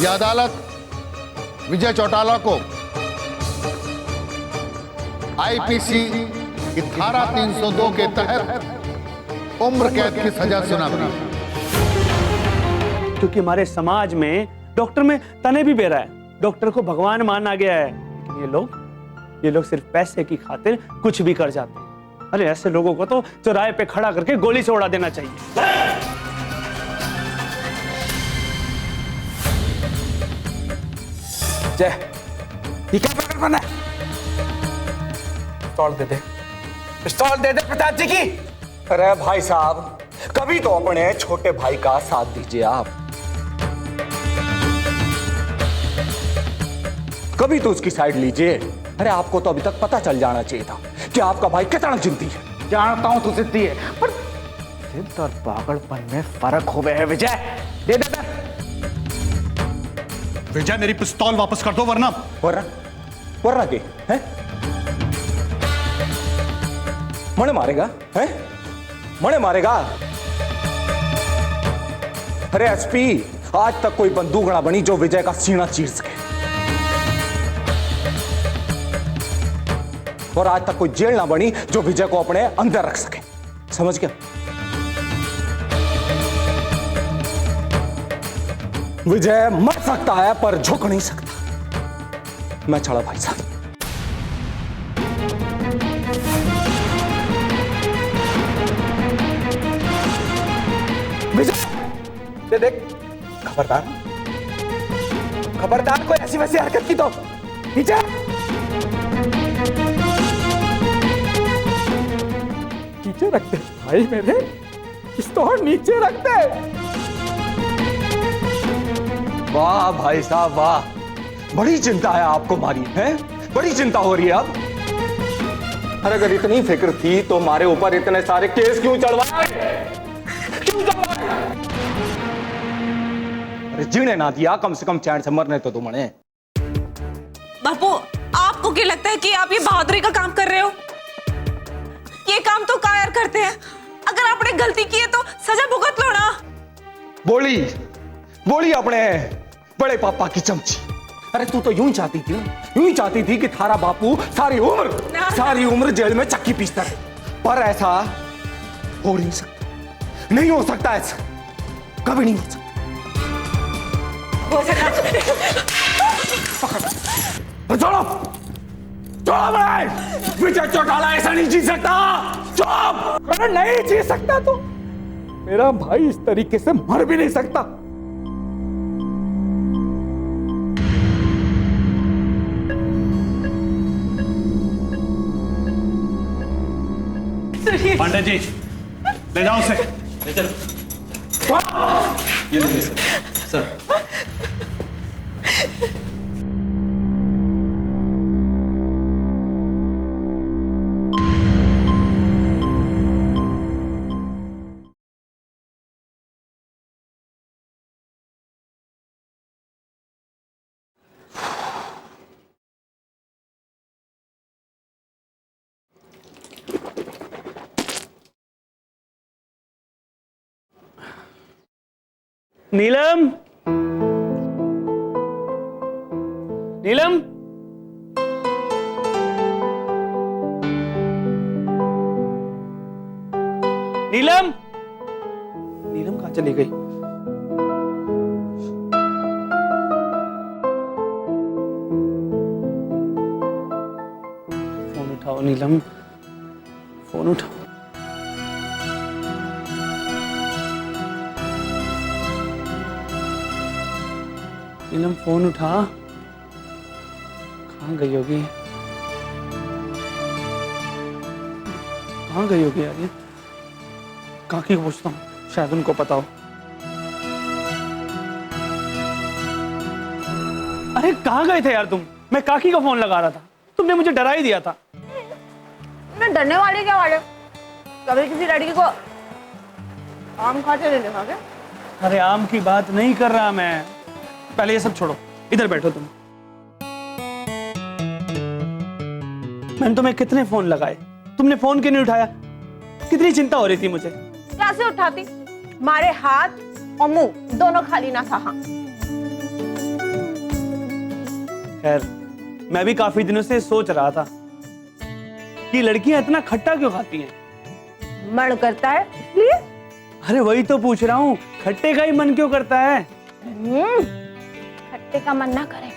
यह अदालत विजय चौटाला को आईपीसी की धारा 302 के तहत उम्र कैद की सजा सुनाती है। क्योंकि हमारे समाज में डॉक्टर में तने भी बेरा है, डॉक्टर को भगवान माना गया है। लेकिन ये लोग सिर्फ पैसे की खातिर कुछ भी कर जाते हैं। अरे ऐसे लोगों को तो चौराहे पे खड़ा करके गोली से उड़ा देना चाहिए। जय, ये क्या पागलपन है? पिस्तौल दे दे, पिस्तौल दे दे प्रताप जी की। अरे भाई साहब, कभी तो अपने छोटे भाई का साथ दीजिए आप, कभी तो उसकी साइड लीजिए। अरे आपको तो अभी तक पता चल जाना चाहिए था कि आपका भाई कितना जिद्दी है। जानता हूं तू जिद्दी है, पर जिद और पागलपन में फर्क हो गया है। विजय दे दे। विजय मेरी पिस्तौल वापस कर दो वरना वरना के हैं? मणे मारेगा हैं? मणे मारेगा? अरे एसपी, आज तक कोई बंदूक ना बनी जो विजय का सीना चीर सके, और आज तक कोई जेल ना बनी जो विजय को अपने अंदर रख सके। समझ गया? विजय मर सकता है पर झुक नहीं सकता। मैं चला भाई साहब। विजय देख, खबरदार खबरदार, कोई ऐसी वैसी हरकत की तो। विजय नीचे रखते भाई मेरे, पिस्तौल नीचे रखते। वाह भाई साहब वाह, बड़ी चिंता है आपको मारी है, बड़ी चिंता हो रही है अब। अरे अगर इतनी फिक्र थी तो हमारे ऊपर इतने सारे केस क्यों चढ़वाए? क्यों चढ़वाए? अरे जीने ना दिया, कम से कम चैन से मरने तो तुमने। बापू, आपको क्या लगता है कि आप ये बहादुरी का काम कर रहे हो? ये काम तो कायर करते हैं। अगर आपने गलती की है तो सजा भुगत लो ना। बोली अपने बड़े पापा की चमची। अरे तू तो यूं ही चाहती थी कि थारा बापू सारी उम्र जेल में चक्की पीसता रहे, पर ऐसा हो नहीं सकता, नहीं हो सकता, ऐसा कभी नहीं हो सकता। छोड़ो भाई, विजय चौटाला ऐसा नहीं जी सकता। चुप। अरे नहीं जी सकता तो मेरा भाई इस तरीके से मर भी नहीं सकता। पांडे जी ले जाओ उसे, ले चलो। ये लीजिए सर। नीलम, नीलम, नीलम, नीलम कहां चली गई? फोन उठाओ नीलम, फोन उठाओ। नीलम फोन उठा, कहाँ गई होगी? कहाँ गई होगी यार ये? काकी को पूछता हूँ, शायद उनको पता हो। अरे कहाँ गए थे यार तुम? मैं काकी का फोन लगा रहा था, तुमने मुझे डरा ही दिया था। मैं डरने वाले क्या वाले? कभी किसी लड़की को आम खाते नहीं देखा क्या? अरे आम की बात नहीं कर रहा मैं, पहले ये सब छोड़ो, इधर बैठो तुम। मैंने तुम्हें कितने फोन लगाए, तुमने फोन क्यों नहीं उठाया? कितनी चिंता हो रही थी मुझे। कैसे उठाती? हमारे हाथ और मुंह दोनों खाली ना था। हाँ, खैर, मैं भी काफी दिनों से सोच रहा था कि लड़कियां इतना खट्टा क्यों खाती हैं। मन करता है इसलिए। अरे वही तो पूछ रहा हूँ, खट्टे का ही मन क्यों करता है? खट्टे का मन ना करे,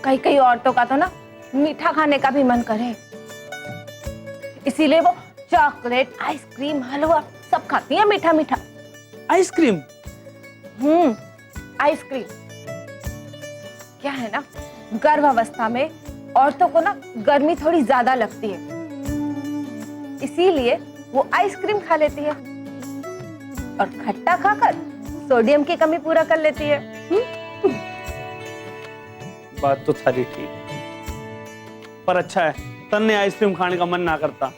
कई कई औरतों का तो ना मीठा खाने का भी मन करे, इसीलिए वो चॉकलेट, आइसक्रीम, हलवा सब खाती हैं मीठा मीठा। आइसक्रीम? आइसक्रीम क्या है ना, गर्भावस्था में औरतों को ना गर्मी थोड़ी ज्यादा लगती है, इसीलिए वो आइसक्रीम खा लेती है और खट्टा खाकर सोडियम की कमी पूरा कर लेती है। बात तो सारी ठीक, पर अच्छा है तन्ने आइसक्रीम खाने का मन ना करता।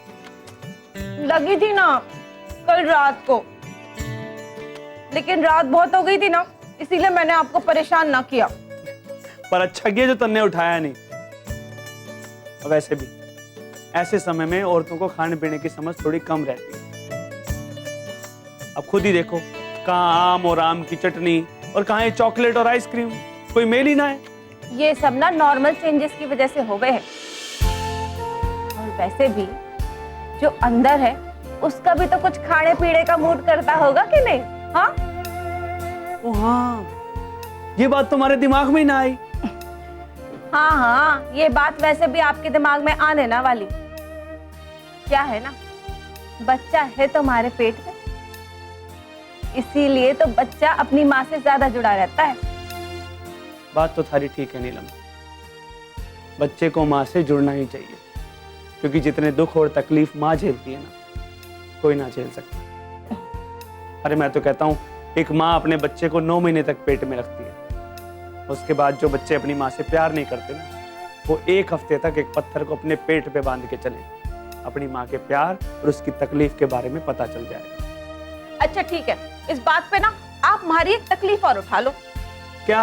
लगी थी ना कल रात को, लेकिन रात बहुत हो गई थी ना, इसीलिए मैंने आपको परेशान ना किया। पर अच्छा किया जो तन्ने उठाया नहीं। और वैसे भी ऐसे समय में औरतों को खाने पीने की समझ थोड़ी कम रहती है। अब खुद ही देखो, कहाँ आम और आम की चटनी और कहाँ ये चॉकलेट और आइसक्रीम, कोई मेल ही ना है। ये सब ना नॉर्मल चेंजेस की वजह से हो गए हैं। और वैसे भी जो अंदर है उसका भी तो कुछ खाने पीने का मूड करता होगा कि नहीं? हाँ ओ हाँ, ये बात तुम्हारे दिमाग में ही ना आई। हाँ हाँ, ये बात वैसे भी आपके दिमाग में आने ना वाली। क्या है ना, बच्चा है तुम्हारे पेट में, इसीलिए तो बच्चा अपनी माँ से ज्यादा जुड़ा रहता है। बात तो थारी ठीक है नीलम, बच्चे को माँ से जुड़ना ही चाहिए, क्योंकि जितने दुख और तकलीफ माँ झेलती है ना, कोई ना झेल सकता। अरे मैं तो कहता हूँ, एक माँ अपने बच्चे को 9 महीने तक पेट में रखती है, उसके बाद जो बच्चे अपनी माँ से प्यार नहीं करते ना, वो 1 हफ्ते तक एक पत्थर को अपने पेट पे बांध के चले, अपनी माँ के प्यार और उसकी तकलीफ के बारे में पता चल जाएगा। अच्छा ठीक है, इस बात पे ना आप हमारी एक तकलीफ और उठा लो। क्या?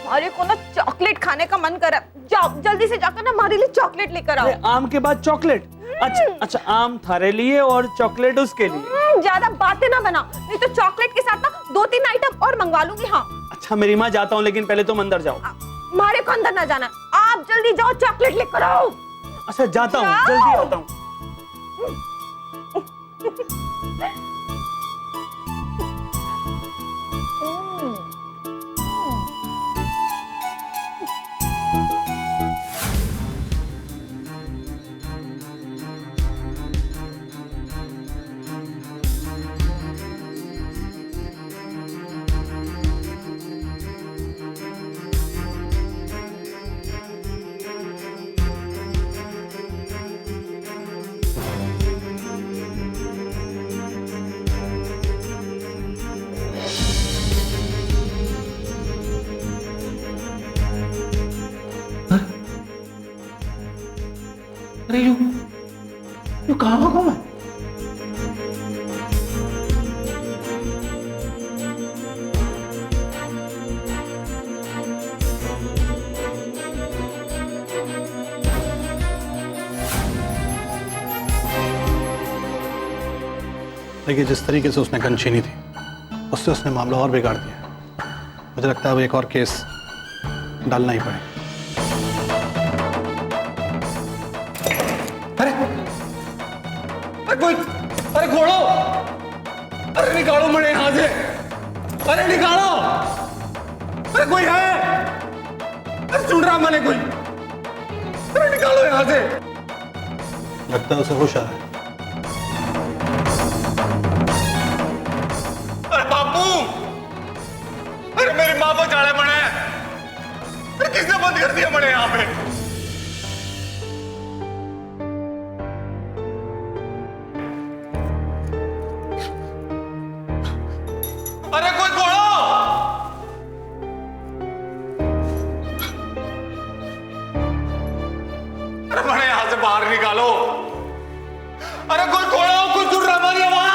हमारे को ना चॉकलेट खाने का मन कर रहा है, जाओ जल्दी से जाकर ना हमारे लिए चॉकलेट लेकर आओ। अरे आम के बाद चॉकलेट? अच्छा, आम थारे लिए और चॉकलेट उसके लिए। ज्यादा बातें ना बना, नहीं तो चॉकलेट के साथ ना 2-3 आइटम और मंगवा लूंगी। हाँ अच्छा मेरी माँ, जाता हूँ, लेकिन पहले तुम अंदर जाओ। हमारे को अंदर ना जाना, आप जल्दी जाओ चॉकलेट लेकर आओ। अच्छा जाता हूँ, जल्दी आता हूँ। अरे यू कहाँ होगा मैं? देखिए, जिस तरीके से उसने गन छीनी थी, उससे उसने मामला और बिगाड़ दिया। मुझे लगता है वो एक और केस डालना ही पड़ेगा। अरे घोड़ो, अरे निकालो मुझे यहाँ से, अरे निकालो, अरे कोई है? अरे सुन रहा मैंने कोई, अरे निकालो यहाँ से। लगता है उसे होश आ रहा है। अरे बापू, अरे मेरी माँ को जाड़े मने, अरे किसने बंद कर दिया मने यहाँ पे? अरे कोई घोड़ो, अरे मैंने यहां से बाहर निकालो, अरे कोई घोड़ो, कोई सुन रहा हमारी आवाज?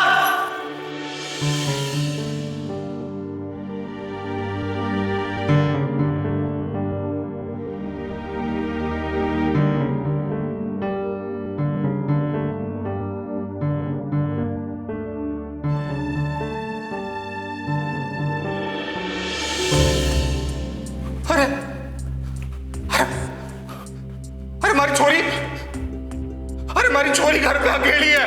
अरे हमारी छोरी घर पे अकेली है।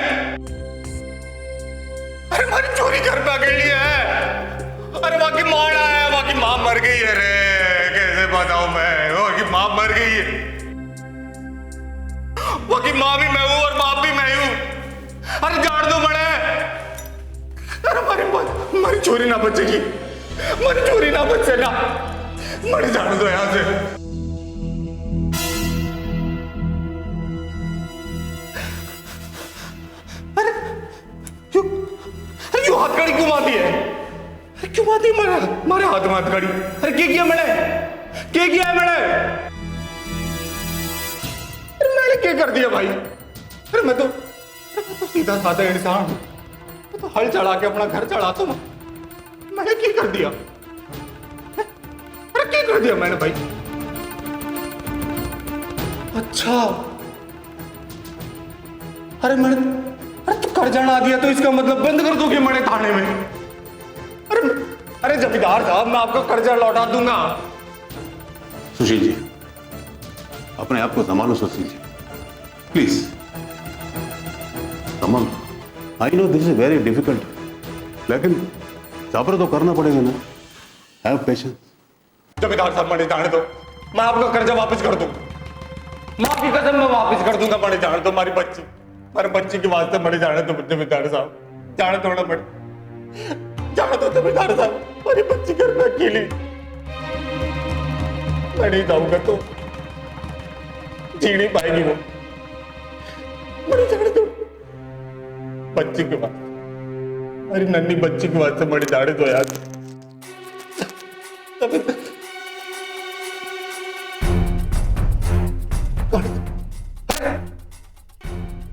अरे हमारी छोरी घर पे अकेली है। अरे वहां की माँ है, वहां की माँ मर गई है रे। कैसे बताऊं मैं, वहां की माँ मर गई है। वहां की माँ भी मैं हूं और बाप भी मैं हूं। अरे जान दो बड़े। अरे हमारी छोरी ना बचेगी, हमारी छोरी ना बचेगा। मर जाने दो यहां से। क्यों हथकड़ी क्यों मारती है? क्यों मारती है मारे हाथ में हथकड़ी? अरे क्या किया मैंने? क्या किया है मैंने? अरे मैंने क्या कर दिया भाई? अरे मैं तो सीधा साधा इंसान हूं। मैं तो हल चढ़ा के अपना घर चढ़ाता हूं। मैंने क्या कर दिया? अरे क्या कर दिया मैंने भाई? अच्छा, अरे तो कर्जा ना दिया तो इसका मतलब बंद कर दोगे मैंने थाने में? अरे जमींदार साहब, मैं आपका कर्जा लौटा दूंगा। सुशील जी, अपने आप को संभालो सुशील जी, प्लीज संभालो। I know this is very difficult, लेकिन सब्र तो करना पड़ेगा ना। Have patience. जमींदार साहब, मैंने जाने दो, मैं आपका कर्जा वापस कर दूंगा। मां की कसम मैं वापस कर दूंगा। मैंने जाने दो, हमारी बच्ची के वास्ते मैंने जाने दो। जमींदार साहब, जाने दो ना, जाने दो जमींदार साहब। हमारी बच्ची घर में अकेली, मैं नहीं जाऊंगा तो जी नहीं पाएगी वो। मैंने जाने दो बच्ची के वास्ते, हमारी नन्ही बच्ची के वास्ते मैंने जाने दो यार।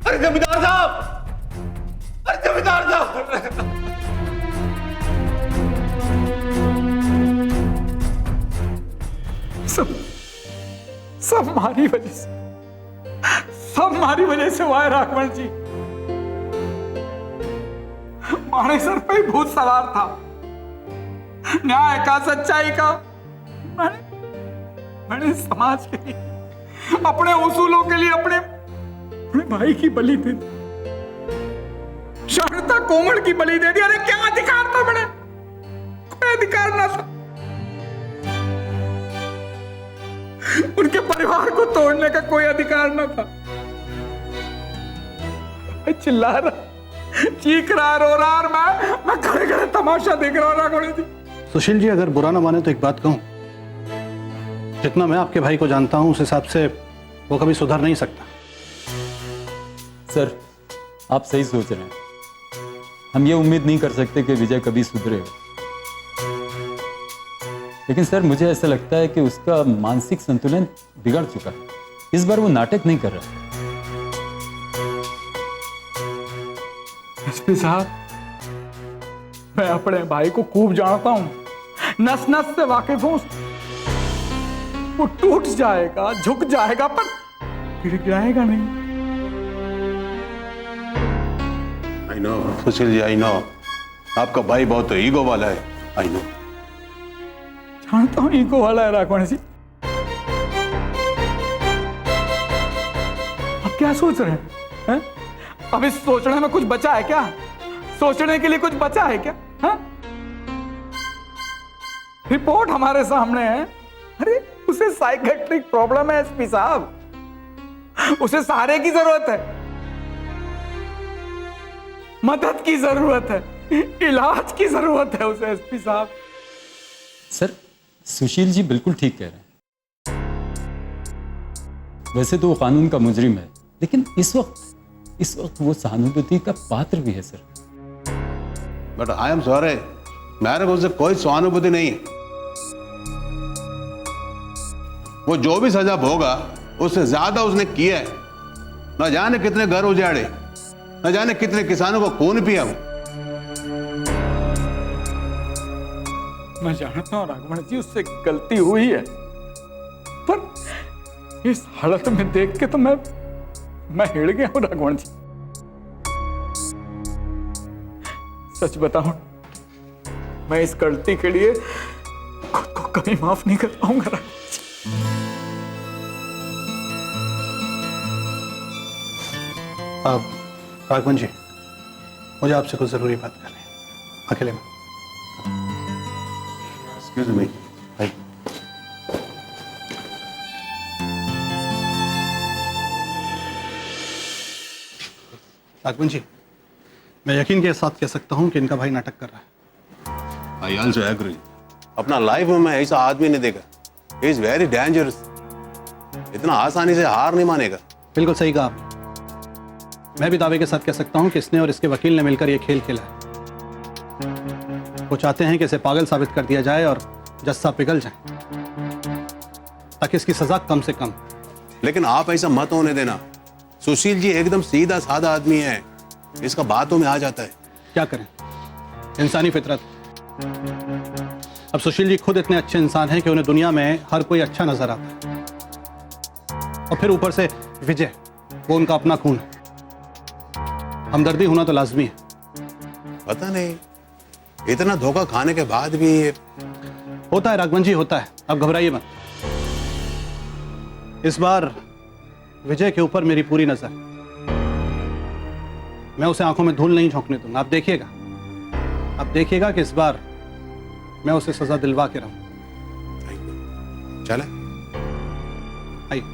अरे जमींदार साहब, अरे जमींदार साहब। सब हमारी वजह से, सब हमारी वजह से हुआ है राघवन जी। हमारे सर पे ही भूत सवार था, न्याय का, सच्चाई का। मैंने समाज के लिए, अपने उसूलों के लिए अपने भाई की बलि दे दी, शारदा कोमल की बलि दे दी। अरे क्या अधिकार था मैंने? कोई अधिकार ना था। उनके परिवार को तोड़ने का कोई अधिकार ना था। चिल्ला रहा, चीख रहा, रो रहा, और मैं खड़े खड़े तमाशा देख रहा हूं राघवन जी। सुशील जी, अगर बुरा ना माने तो एक बात कहूं, जितना मैं आपके भाई को जानता हूं उस हिसाब से वो कभी सुधर नहीं सकता। सर, आप सही सोच रहे हैं। हम ये उम्मीद नहीं कर सकते कि विजय कभी सुधरे हो, लेकिन सर मुझे ऐसा लगता है कि उसका मानसिक संतुलन बिगड़ चुका है। इस बार वो नाटक नहीं कर रहा। एसपी साहब, मैं अपने भाई को खूब जानता हूं, नस नस से वाकिफ हूं। वो टूट जाएगा, झुक जाएगा, पर गिर जाएगा नहीं। I know Sushil ji, I know आपका भाई बहुत ईगो वाला है। आई नो, जानता हूं ईगो वाला है राघवन जी। अब क्या सोच रहे हैं? अब इस सोचने में कुछ बचा है क्या? सोचने के लिए कुछ बचा है क्या? हा? रिपोर्ट हमारे सामने है। अरे उसे साइकेट्रिक प्रॉब्लम है एसपी साहब, उसे सहारे की जरूरत है, मदद की जरूरत है, इलाज की जरूरत है उसे एसपी साहब। सर, सुशील जी बिल्कुल ठीक कह रहे हैं। वैसे तो वो कानून का मुजरिम है, लेकिन इस वक्त वो सहानुभूति का पात्र भी है sir. But I am sorry, मेरे को उससे कोई सहानुभूति नहीं है। वो जो भी सजा भोगा उससे ज्यादा उसने किया है। न जाने कितने घर उजाड़े, न जाने कितने किसानों को खून पिया। मैं जानता हूं राघवन जी, उससे गलती हुई है, पर इस हालत में देख के तो मैं हिड़ गया हूं राघवन जी। सच बताऊं, मैं इस गलती के लिए खुद को कभी माफ नहीं कर पाऊंगा राघवन जी। अब राघवन जी, मुझे आपसे कुछ ज़रूरी बात करनी है, अकेले में। Excuse me. राघवन जी, मैं यकीन के साथ कह सकता हूँ कि इनका भाई नाटक कर रहा है। I also agree. अपना लाइफ में मैं ऐसा आदमी नहीं देखा। He is very dangerous. इतना आसानी से हार नहीं मानेगा। बिल्कुल सही कहा आपने। मैं भी दावे के साथ कह सकता हूँ कि इसने और इसके वकील ने मिलकर ये खेल खेला है। वो चाहते हैं कि इसे पागल साबित कर दिया जाए और जस्सा पिघल जाए, ताकि इसकी सजा कम से कम। लेकिन आप ऐसा मत होने देना। सुशील जी एकदम सीधा साधा आदमी है, इसका बातों में आ जाता है। क्या करें, इंसानी फितरत। अब सुशील जी खुद इतने अच्छे इंसान हैं कि उन्हें दुनिया में हर कोई अच्छा नजर आता है, और फिर ऊपर से विजय, वो उनका अपना खून है। हमदर्दी होना तो लाजमी है। पता नहीं इतना धोखा खाने के बाद भी होता है राघवन जी, होता है। अब घबराइए मत। इस बार विजय के ऊपर मेरी पूरी नजर। मैं उसे आंखों में धूल नहीं झोंकने दूंगा। आप देखिएगा, आप देखिएगा कि इस बार मैं उसे सजा दिलवा के रहूं। चले आइए।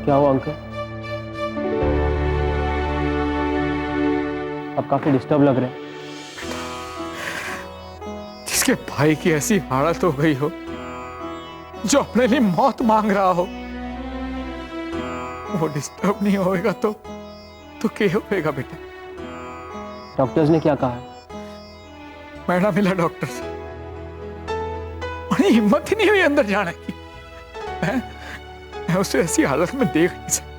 क्या हुआ अंकल? अब काफी डिस्टर्ब लग रहे हैं। जिसके भाई की ऐसी हालत हो गई हो, जो अपने लिए मौत मांग रहा हो, वो डिस्टर्ब नहीं होएगा तो क्या होएगा बेटा? डॉक्टर्स ने क्या कहा है? मैं ना मिला डॉक्टर से, उन्हें हिम्मत ही नहीं हुई अंदर जाने की। मैं उसे ऐसी हालत में देख नहीं सकता।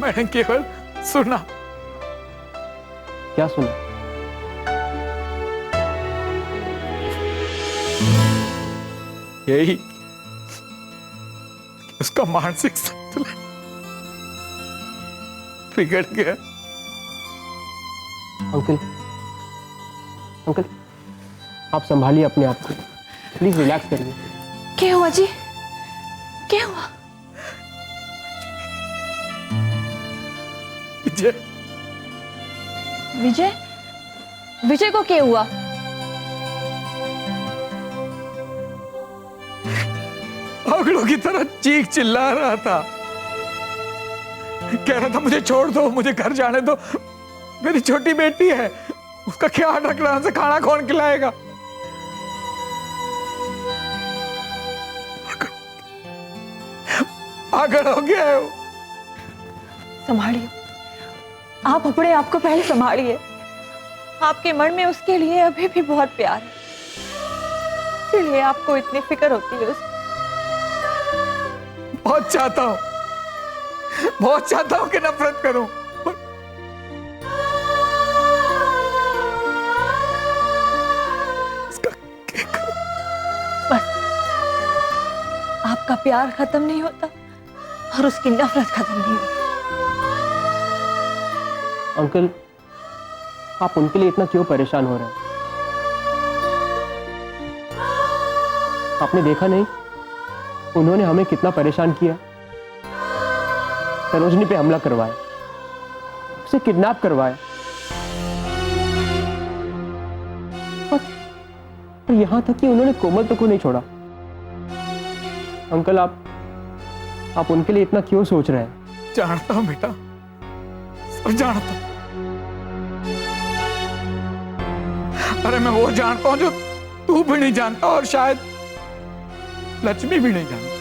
मैंने केवल सुना। क्या सुना? यही उसका मानसिक संतुलन बिगड़ गया। अंकल, अंकल, आप संभालिए अपने आप को, प्लीज रिलैक्स करिए। क्या हुआ जी? क्या हुआ? विजय, विजय, विजय को क्या हुआ? पागलों की तरह चीख चिल्ला रहा था, कह रहा था मुझे छोड़ दो, मुझे घर जाने दो, मेरी छोटी बेटी है, उसका ख्याल रखना, से खाना कौन खिलाएगा? पागल हो गया है वो। संभालिए, आप अपने आप को पहले संभालिए। आपके मन में उसके लिए अभी भी बहुत प्यार है, इसलिए आपको इतनी फिक्र होती है उसकी। बहुत चाहता हूं, बहुत चाहता हूं कि नफरत करूं, बस आपका प्यार खत्म नहीं होता और उसकी नफरत खत्म नहीं होती। अंकल, आप उनके लिए इतना क्यों परेशान हो रहे हैं? आपने देखा नहीं उन्होंने हमें कितना परेशान किया? सरोजनी पे हमला करवाया, उसे किडनैप करवाया, और यहां तक कि उन्होंने कोमल तक को नहीं छोड़ा। अंकल, आप उनके लिए इतना क्यों सोच रहे हैं? जानता हूं बेटा, सब जानता हूं। अरे मैं वो जानता हूं जो तू भी नहीं जानता और शायद लक्ष्मी भी नहीं जानती।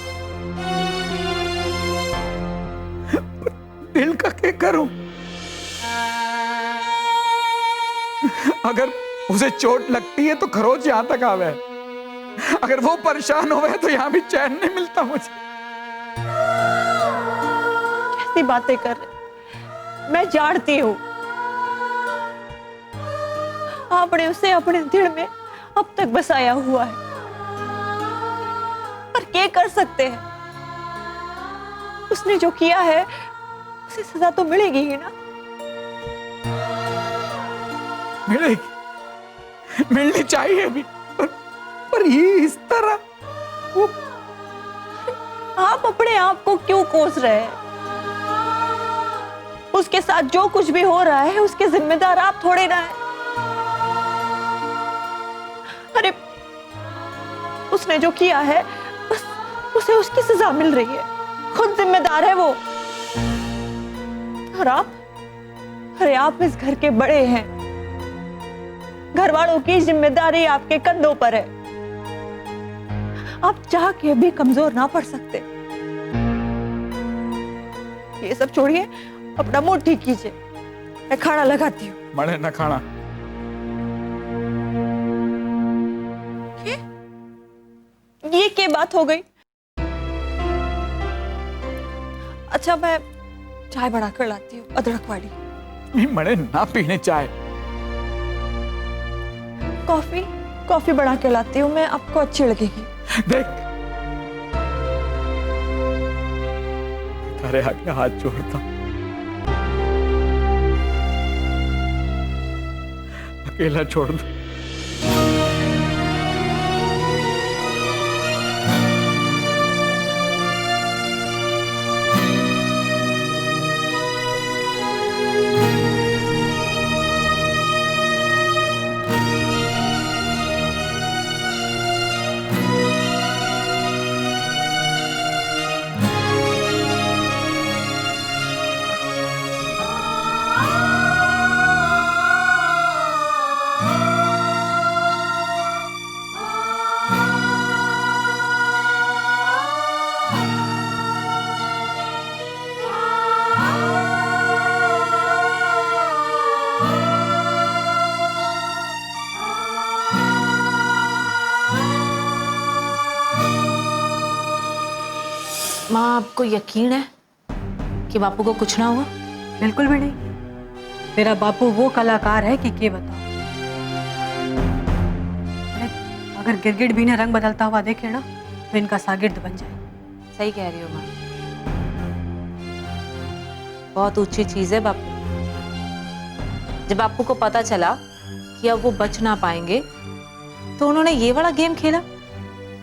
करूं? अगर उसे चोट लगती है तो खरोच यहां तक आवे, अगर वो परेशान हो गए तो यहां भी चैन नहीं मिलता मुझे। कैसी बातें कर रहे, मैं जानती हूँ आपने उसे अपने दिल में अब तक बसाया हुआ है, पर क्या कर सकते हैं? उसने जो किया है उसे सजा तो मिलेगी ही ना। मिलेगी, मिलनी चाहिए भी, पर ये इस तरह वो... आप अपने आप को क्यों कोस रहे हैं? उसके साथ जो कुछ भी हो रहा है उसके जिम्मेदार आप थोड़े ना हैं। अरे उसने जो किया है बस उसे उसकी सजा मिल रही है, खुद जिम्मेदार है वो। और आप, अरे आप इस घर के बड़े हैं, घर वालों की जिम्मेदारी आपके कंधों पर है। आप चाह के भी कमजोर ना पड़ सकते। ये सब छोड़िए, अपना मूड ठीक कीजिए, मैं खाना लगाती हूँ। मरे ना खाना। ये क्या बात हो गई? अच्छा मैं चाय बनाकर लाती हूँ, अदरक वाली। नहीं मरे ना पीने चाय। कॉफी बना के लाती हूँ मैं, आपको अच्छी लगेगी। देख, अरे आगे हाथ जोड़ता, अकेला छोड़ दो। माँ, आपको यकीन है कि बापू को कुछ ना हुआ? बिल्कुल भी नहीं। मेरा बापू वो कलाकार है कि के बताओ। अगर गिरगिट भी ने रंग बदलता हुआ देखे ना तो इनका शागिर्द बन जाए। सही कह रही हो माँ, बहुत ऊंची चीज है बापू। जब बापू को पता चला कि अब वो बच ना पाएंगे तो उन्होंने ये वाला गेम खेला।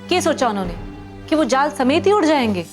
क्या सोचा उन्होंने कि वो जाल समेत ही उड़ जाएंगे?